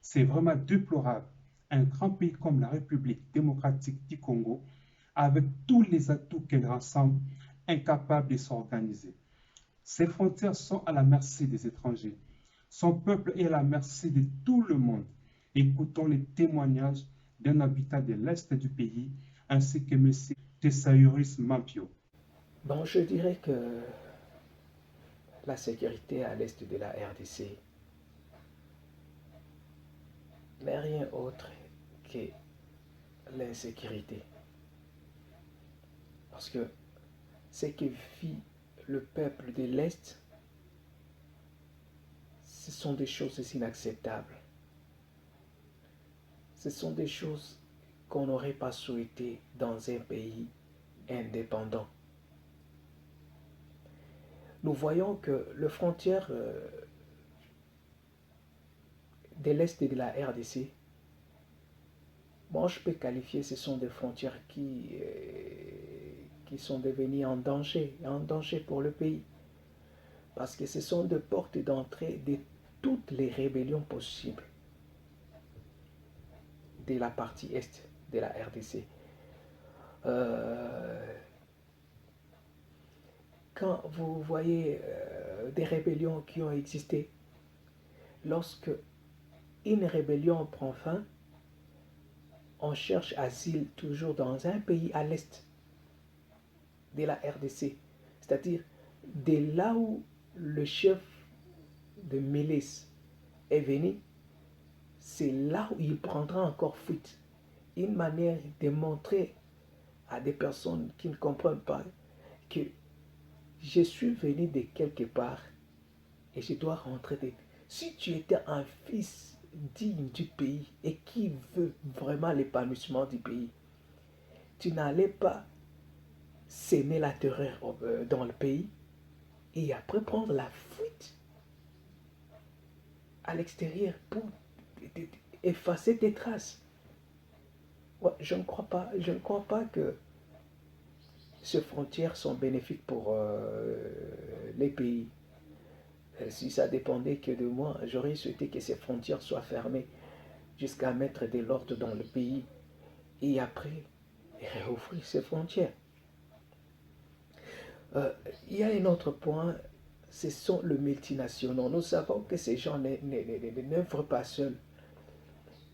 C'est vraiment déplorable. Un grand pays comme la République démocratique du Congo, avec tous les atouts qu'elle rassemble, incapable de s'organiser. Ses frontières sont à la merci des étrangers. Son peuple est à la merci de tout le monde. Écoutons les témoignages d'un habitant de l'Est du pays, ainsi que M. Tessaïris Mampio. Bon, je dirais que la sécurité à l'est de la RDC n'est rien autre que l'insécurité. Parce que ce que vit le peuple de l'Est, ce sont des choses inacceptables. Ce sont des choses qu'on n'aurait pas souhaité dans un pays indépendant. Nous voyons que les frontières de l'Est et de la RDC, moi je peux qualifier, ce sont des frontières qui sont devenues en danger pour le pays. Parce que ce sont des portes d'entrée de toutes les rébellions possibles de la partie Est de la RDC. Euh, Quand vous voyez des rébellions qui ont existé, lorsque une rébellion prend fin, on cherche asile toujours dans un pays à l'est de la RDC, c'est-à-dire de là où le chef de milice est venu, c'est là où il prendra encore fuite. Une manière de montrer à des personnes qui ne comprennent pas que je suis venu de quelque part et je dois rentrer. Si tu étais un fils digne du pays et qui veut vraiment l'épanouissement du pays, tu n'allais pas s'aimer la terreur dans le pays et après prendre la fuite à l'extérieur pour effacer tes traces. Ouais, je ne crois pas que ces frontières sont bénéfiques pour les pays. Si ça dépendait que de moi, j'aurais souhaité que ces frontières soient fermées jusqu'à mettre de l'ordre dans le pays et après réouvrir ces frontières. Il y a un autre point, ce sont les multinationaux. Nous savons que ces gens n'œuvrent pas seuls.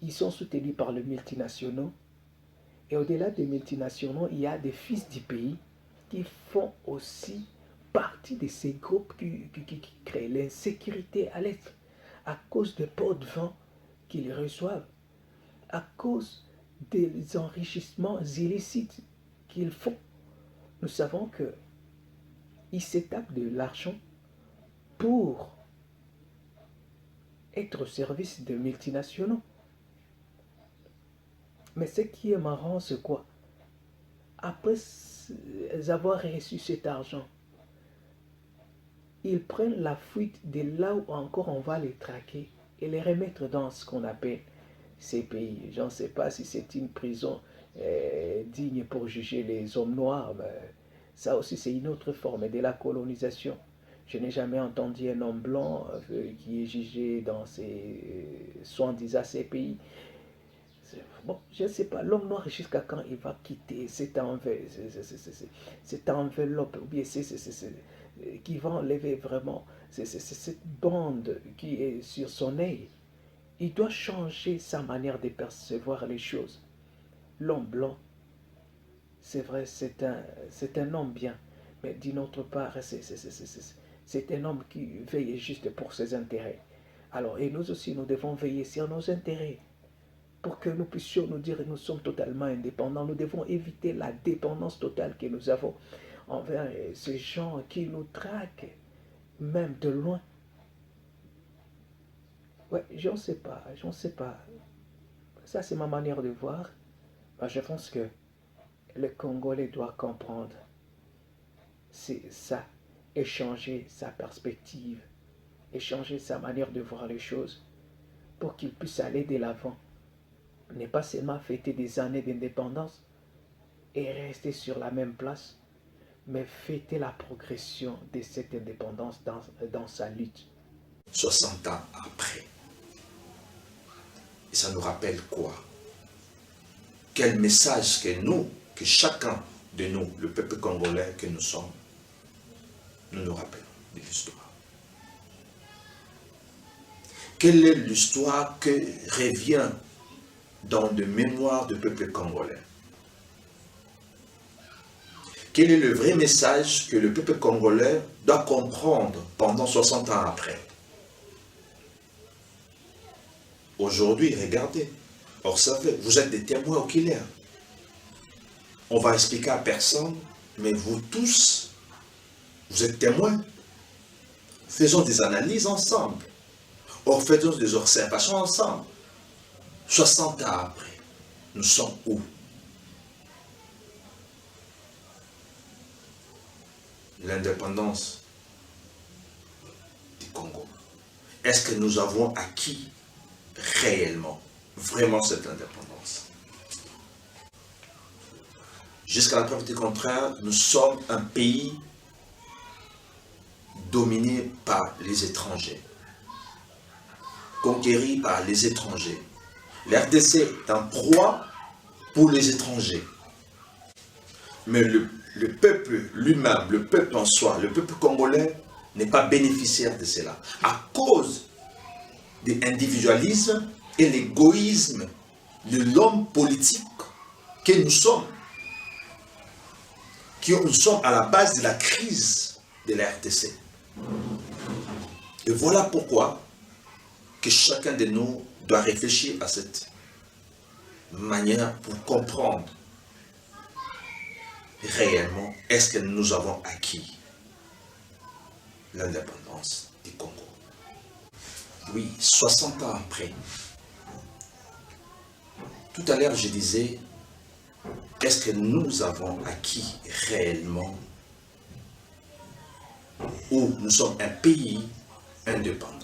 Ils sont soutenus par les multinationaux. Et au-delà des multinationaux, il y a des fils du pays qui font aussi partie de ces groupes qui créent l'insécurité à l'Est à cause des pots de vent qu'ils reçoivent, à cause des enrichissements illicites qu'ils font. Nous savons qu'ils s'étapent de l'argent pour être au service de multinationaux. Mais ce qui est marrant, c'est quoi? Après avoir reçu cet argent, ils prennent la fuite de là où encore on va les traquer et les remettre dans ce qu'on appelle ces pays. Je ne sais pas si c'est une prison digne pour juger les hommes noirs, mais ça aussi c'est une autre forme de la colonisation. Je n'ai jamais entendu un homme blanc qui est jugé dans ces soi-disant ces pays. Bon, je ne sais pas, l'homme noir jusqu'à quand il va quitter cette enveloppe, ou bien qui va enlever vraiment cette bande qui est sur son œil. Il doit changer sa manière de percevoir les choses. L'homme blanc, c'est vrai, c'est un homme bien, mais d'une autre part, c'est un homme qui veille juste pour ses intérêts. Alors, et nous aussi, nous devons veiller sur nos intérêts pour que nous puissions nous dire que nous sommes totalement indépendants. Nous devons éviter la dépendance totale que nous avons envers ces gens qui nous traquent, même de loin. Ouais, je ne sais pas, je ne sais pas. Ça, c'est ma manière de voir. Je pense que le Congolais doit comprendre. C'est ça, échanger sa perspective, échanger sa manière de voir les choses pour qu'il puisse aller de l'avant. Ne pas seulement fêter des années d'indépendance et rester sur la même place, mais fêter la progression de cette indépendance dans sa lutte. 60 ans après, Et ça nous rappelle quoi? Quel message que chacun de nous, le peuple congolais que nous sommes, nous rappelons de l'histoire. Quelle est l'histoire que revient dans les mémoires du peuple congolais? Quel est le vrai message que le peuple congolais doit comprendre pendant 60 ans après? Aujourd'hui, regardez, observez, vous êtes des témoins oculaires. On va expliquer à personne, mais vous tous, vous êtes témoins. Faisons des analyses ensemble. Faisons des observations ensemble. 60 ans après, nous sommes où? L'indépendance du Congo. Est-ce que nous avons acquis réellement, vraiment cette indépendance? Jusqu'à la preuve du contraire, nous sommes un pays dominé par les étrangers, conquéri par les étrangers. L'RDC est un proie pour les étrangers. Mais le peuple lui-même, le peuple en soi, le peuple congolais n'est pas bénéficiaire de cela. À cause de l'individualisme et l'égoïsme de l'homme politique que nous sommes, nous sommes à la base de la crise de la RDC. Et voilà pourquoi que chacun de nous doit réfléchir à cette manière pour comprendre réellement est-ce que nous avons acquis l'indépendance du Congo. Oui, 60 ans après. Tout à l'heure, je disais, est-ce que nous avons acquis réellement ou nous sommes un pays indépendant?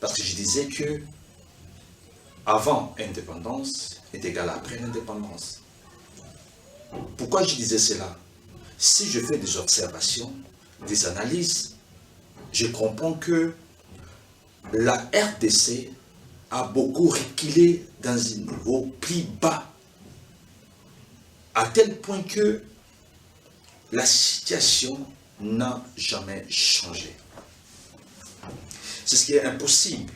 Parce que je disais que avant indépendance est égal à après l'indépendance. Pourquoi je disais cela? Si je fais des observations, des analyses, je comprends que la RDC a beaucoup reculé dans un niveau plus bas, à tel point que la situation n'a jamais changé. C'est ce qui est impossible.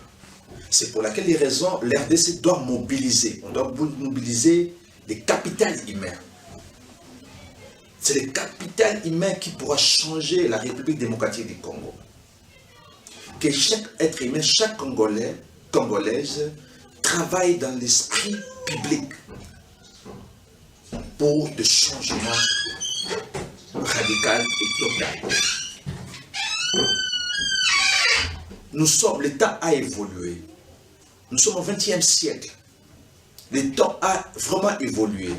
C'est pour laquelle les raisons, l'RDC doit mobiliser. On doit mobiliser des capitales humains. C'est le capital humain qui pourra changer la République démocratique du Congo. Que chaque être humain, chaque Congolais, Congolaise, travaille dans l'esprit public pour des changements radicaux et totaux. Nous sommes, le temps a évolué. Nous sommes au XXe siècle. Le temps a vraiment évolué.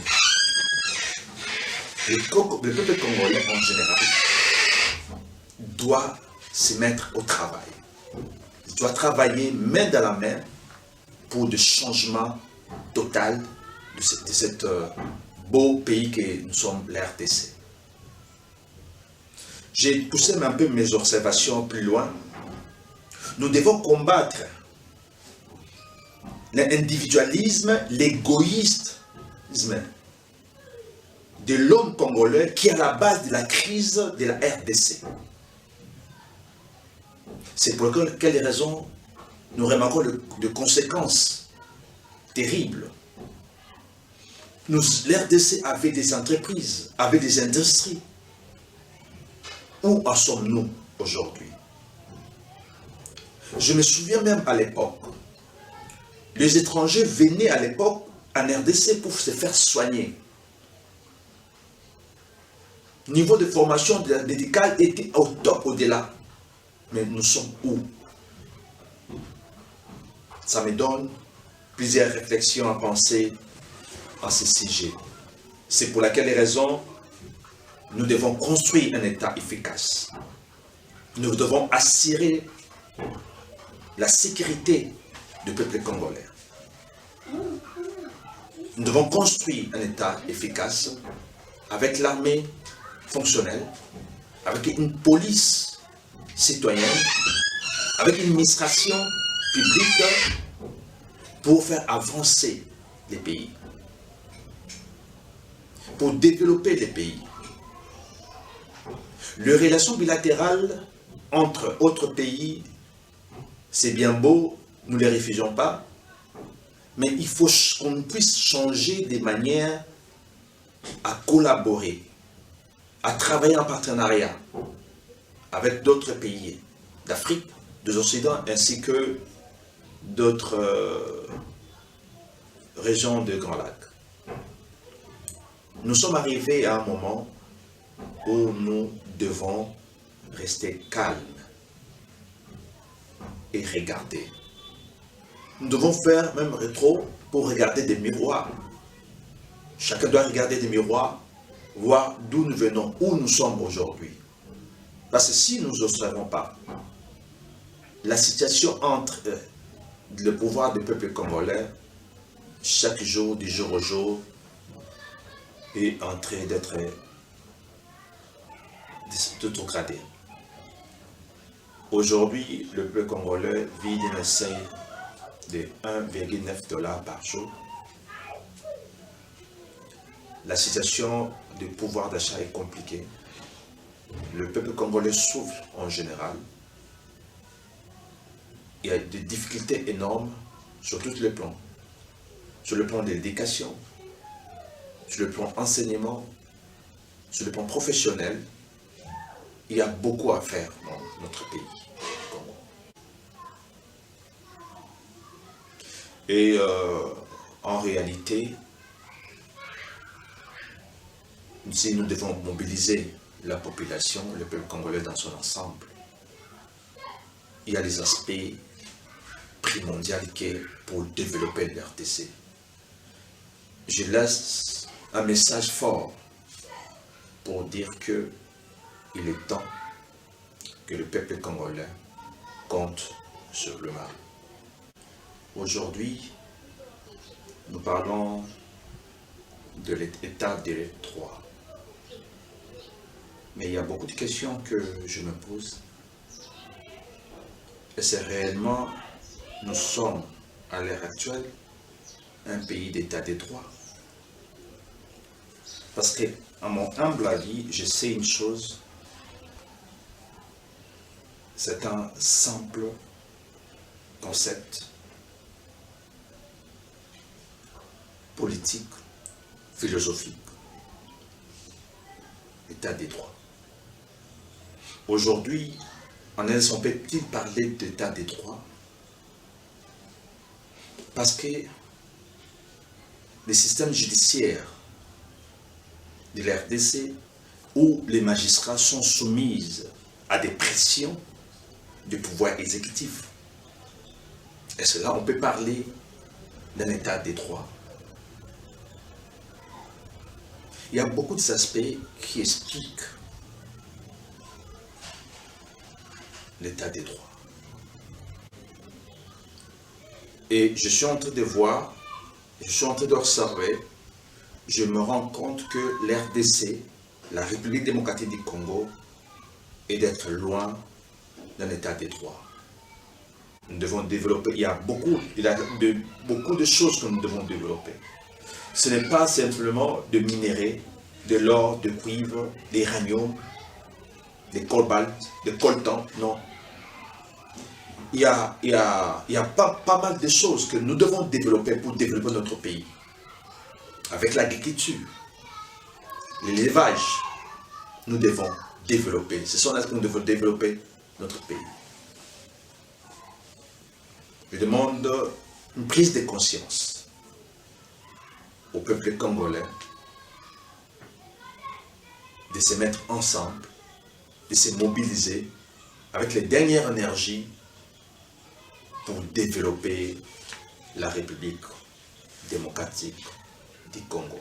Le peuple congolais en général doit se mettre au travail. Il doit travailler main dans la main pour des changements totaux de cet beau pays que nous sommes, la RDC. J'ai poussé un peu mes observations plus loin. Nous devons combattre l'individualisme, l'égoïsme de l'homme congolais qui est à la base de la crise de la RDC. C'est pour quelles raisons nous remarquons de conséquences terribles. L'RDC avait des entreprises, avait des industries. Où en sommes-nous aujourd'hui? Je me souviens même à l'époque, les étrangers venaient à l'époque en RDC pour se faire soigner. Le niveau de formation médicale était au top, au-delà. Mais nous sommes où? Ça me donne plusieurs réflexions à penser à ce sujet. C'est pour laquelle raison nous devons construire un État efficace. Nous devons assurer la sécurité du peuple congolais. Nous devons construire un État efficace avec l'armée fonctionnelle, avec une police citoyenne, avec une administration publiques pour faire avancer les pays, pour développer les pays. Les relations bilatérales entre autres pays, c'est bien beau, nous ne les refusions pas, mais il faut qu'on puisse changer des manières à collaborer, à travailler en partenariat avec d'autres pays d'Afrique, de l'Occident, ainsi que d'autres régions de Grand Lac. Nous sommes arrivés à un moment où nous devons rester calmes et regarder. Nous devons faire même rétro pour regarder des miroirs. Chacun doit regarder des miroirs, voir d'où nous venons, où nous sommes aujourd'hui. Parce que si nous n'observons pas la situation entre le pouvoir du peuple congolais, chaque jour, du jour au jour, est en train d'être dégradé. Aujourd'hui, le peuple congolais vit d'un essai de 1,9 $ par jour. La situation du pouvoir d'achat est compliquée. Le peuple congolais souffre en général. Il y a des difficultés énormes sur tous les plans. Sur le plan de l'éducation, sur le plan enseignement, sur le plan professionnel. Il y a beaucoup à faire dans notre pays. Et en réalité, si nous devons mobiliser la population, le peuple congolais dans son ensemble, il y a des aspects primordiaux pour développer le RDC. Je laisse un message fort pour dire que il est temps que le peuple congolais compte sur le mal. Aujourd'hui, nous parlons de l'état des droits. Mais il y a beaucoup de questions que je me pose. Est-ce réellement, nous sommes à l'heure actuelle un pays d'état des droits? Parce que, à mon humble avis, je sais une chose, c'est un simple concept politique, philosophique, état des droits. Aujourd'hui, on peut-il parler d'état des droits? Parce que les systèmes judiciaires de la RDC, où les magistrats sont soumis à des pressions du pouvoir exécutif. Est-ce que là, on peut parler d'un état des droits? Il y a beaucoup d'aspects qui expliquent l'état des droits. Et je suis en train de voir, je suis en train d'observer, je me rends compte que l'RDC, la République démocratique du Congo, est d'être loin d'un état des droits. Nous devons développer, il y a beaucoup de choses que nous devons développer. Ce n'est pas simplement de minerais, de l'or, de cuivre, des uranium, des cobalt, des coltan, non. Il y a pas mal de choses que nous devons développer pour développer notre pays. Avec l'agriculture, l'élevage, nous devons développer. Ce sont là que nous devons développer notre pays. Je demande une prise de conscience au peuple congolais de se mettre ensemble, de se mobiliser avec les dernières énergies pour développer la République démocratique du Congo.